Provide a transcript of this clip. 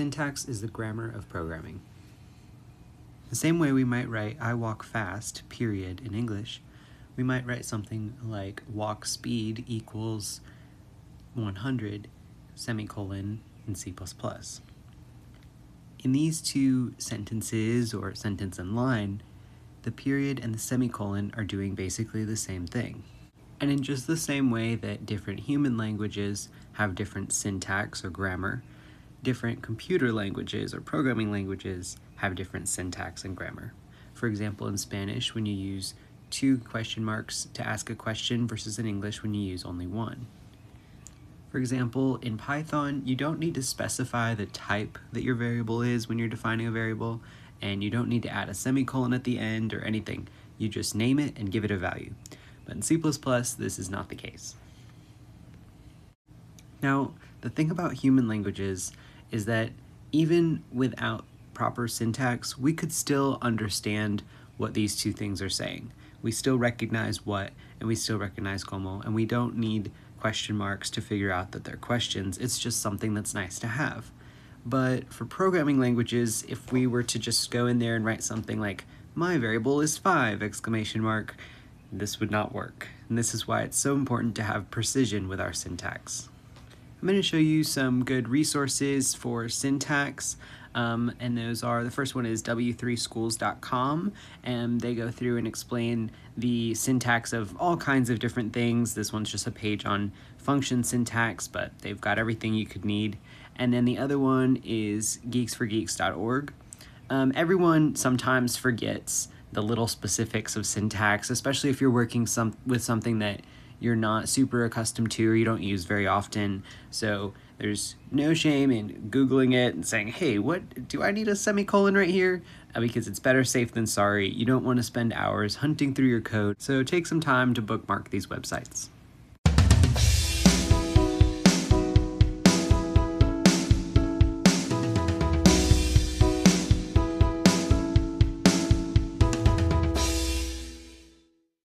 Syntax is the grammar of programming. The same way we might write "I walk fast," period, in English, we might write something like "walk speed equals 100, semicolon," in C++. In these two sentences, or sentence and line, the period and the semicolon are doing basically the same thing. And in just the same way that different human languages have different syntax or grammar, different computer languages or programming languages have different syntax and grammar. For example, in Spanish, when you use 2 question marks to ask a question versus in English when you use only 1. For example, in Python, you don't need to specify the type that your variable is when you're defining a variable, and you don't need to add a semicolon at the end or anything. You just name it and give it a value. But in C++, this is not the case. Now, the thing about human languages is that even without proper syntax, we could still understand what these two things are saying. We still recognize what, and we still recognize como, and we don't need question marks to figure out that they're questions. It's just something that's nice to have. But for programming languages, if we were to just go in there and write something like, "My variable is 5!" this would not work. And this is why it's so important to have precision with our syntax. I'm going to show you some good resources for syntax, and those are, the first one is w3schools.com, and they go through and explain the syntax of all kinds of different things. This one's just a page on function syntax, but they've got everything you could need. And then the other one is geeksforgeeks.org. Everyone sometimes forgets the little specifics of syntax, especially if you're working with something that you're not super accustomed to or you don't use very often. So there's no shame in Googling it and saying, "Hey, what do I need a semicolon right here?" Because it's better safe than sorry. You don't want to spend hours hunting through your code, so take some time to bookmark these websites.